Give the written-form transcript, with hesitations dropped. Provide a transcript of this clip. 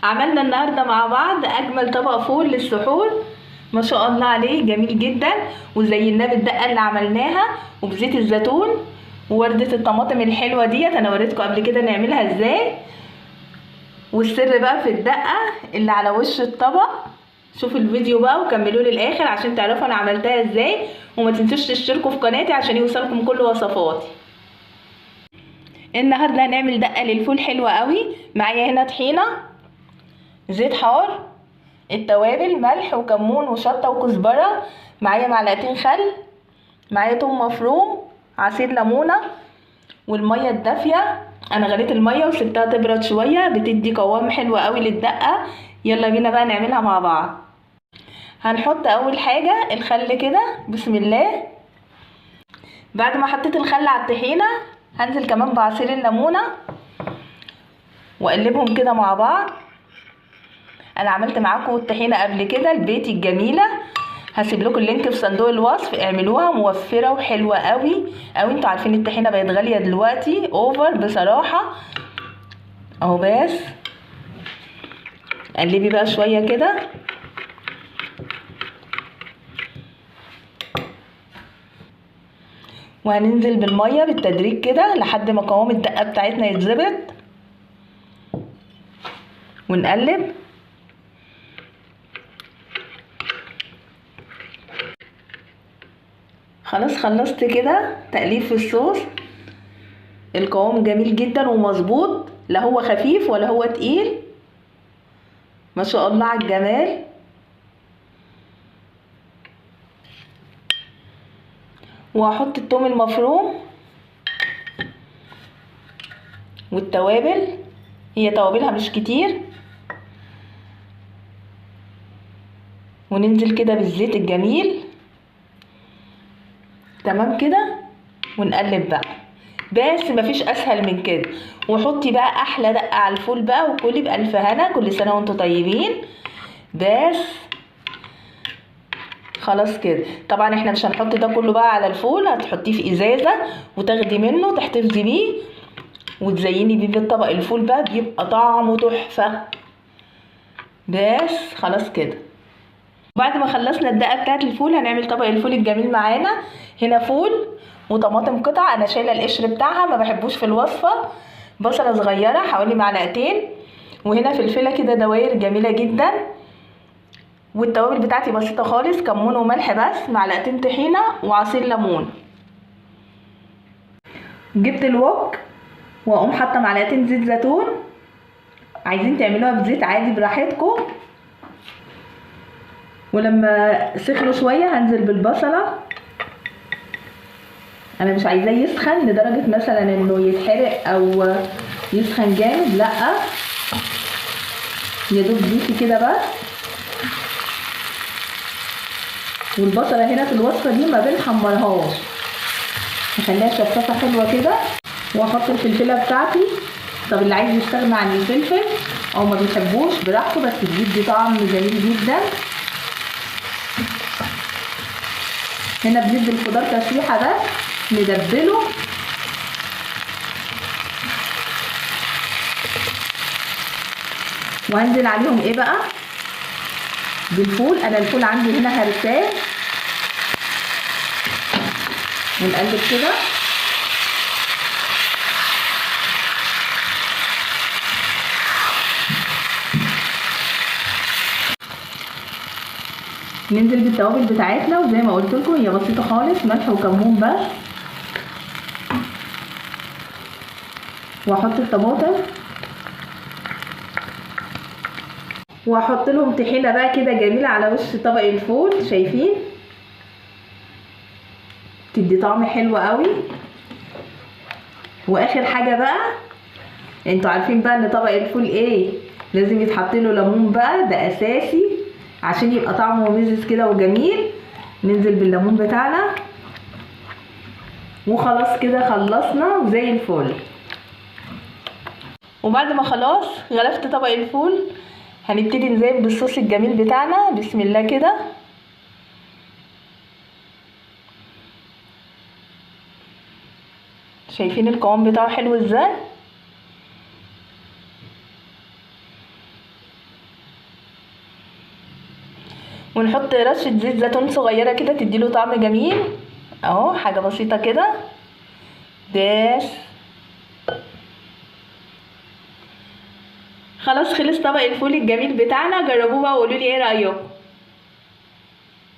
عملنا النهارده مع بعض اجمل طبق فول للسحور. ما شاء الله عليه، جميل جدا. وزيناه بالدقه اللي عملناها وبزيت الزيتون ووردة الطماطم الحلوه ديت. انا وريتكم قبل كده نعملها ازاي، والسر بقى في الدقه اللي على وش الطبق. شوفوا الفيديو بقى وكملوه للاخر عشان تعرفوا انا عملتها ازاي. وما تنسوش تشتركوا في قناتي عشان يوصلكم كل وصفاتي. النهارده هنعمل دقه للفول حلوه قوي. معايا هنا طحينه، زيت حار، التوابل ملح وكمون وشطه وكزبره، معايا معلقتين خل، معايا توم مفروم، عصير ليمونه، والميه الدافيه. انا غليت الميه وسبتها تبرد شويه، بتدي قوام حلو قوي للدقه. يلا بينا بقى نعملها مع بعض. هنحط اول حاجه الخل كده، بسم الله. بعد ما حطيت الخل على الطحينه هنزل كمان بعصير الليمونه واقلبهم كده مع بعض. انا عملت معاكم الطحينه قبل كده البيتي الجميله، هسيب لكم اللينك في صندوق الوصف. اعملوها موفره وحلوه قوي قوي. انتوا عارفين الطحينه بقت غاليه دلوقتي اوفر بصراحه. اهو بس قلبي بقى شويه كده. وهننزل بالميه بالتدريج كده لحد ما قوام الدقه بتاعتنا يتظبط، ونقلب. خلاص خلصت كده تقليب في الصوص. القوام جميل جدا ومظبوط، لا هو خفيف ولا هو تقيل. ما شاء الله على الجمال. وهحط الثوم المفروم والتوابل، هي توابلها مش كتير. وننزل كده بالزيت الجميل. تمام كده. ونقلب بقى، بس مفيش اسهل من كده. وحطي بقى احلى دقه على الفول بقى وكلي بالف هنا. كل سنه وانتم طيبين. بس خلاص كده. طبعا احنا مش هنحط ده كله بقى على الفول، هتحطيه في ازازه وتاخدي منه تحتفظي بيه وتزيني بيه بالطبق. الفول بقى بيبقى طعمه تحفه. بس خلاص كده. بعد ما خلصنا الدقه بتاعت الفول هنعمل طبق الفول الجميل معانا. هنا فول وطماطم قطع، انا شايله القشر بتاعها ما بحبوش في الوصفه. بصله صغيره حوالي معلقتين، وهنا فلفله كده دواير جميله جدا. والتوابل بتاعتي بسيطه خالص، كمون وملح بس، معلقتين طحينه وعصير ليمون. جبت الوك واقوم حاطه معلقتين زيت زيتون. عايزين تعملوها بزيت عادي براحتكم. ولما سخنوا شويه هنزل بالبصله. انا مش عايزاه يسخن لدرجه مثلا انه يتحرق او يسخن جامد، لا، يا دوب زيتي كده بس. والبصله هنا في الوصفه دي ما بنحمرهاش، نخليها شفافه حلوه كده. واحط الفلفله بتاعتي. طب اللي عايز يستغنى عن الفلفل او ما بيحبوش براحته، بس بيدي طعم جميل جدا. هنا بندي الخضار تشويحه بس، ندبله. وهنزل عليهم ايه بقى؟ بالفول. انا الفول عندي هنا هرساه. ونقلب كده. ننزل بالتوابل بتاعتنا، وزي ما قلت لكم هي بسيطه خالص، ملح وكمون بس. واحط الطماطم واحط لهم طحينه بقى كده جميله على وش طبق الفول. شايفين؟ تدي طعم حلو قوي. واخر حاجه بقى، انتوا عارفين بقى ان طبق الفول ايه؟ لازم يتحط له ليمون بقى، ده اساسي عشان يبقى طعمه مزز كده وجميل. ننزل بالليمون بتاعنا. وخلاص كده خلصنا زي الفل. وبعد ما خلاص غلفت طبق الفول هنبتدي نزين بالصوص الجميل بتاعنا. بسم الله كده. شايفين القوام بتاعه حلو ازاي؟ ونحط رشة زيت زيتون صغيرة كده تديله طعم جميل اهو، حاجة بسيطة كده بس. خلاص خلص طبق الفول الجميل بتاعنا، جربوه بقى وقولولي ايه رأيكم.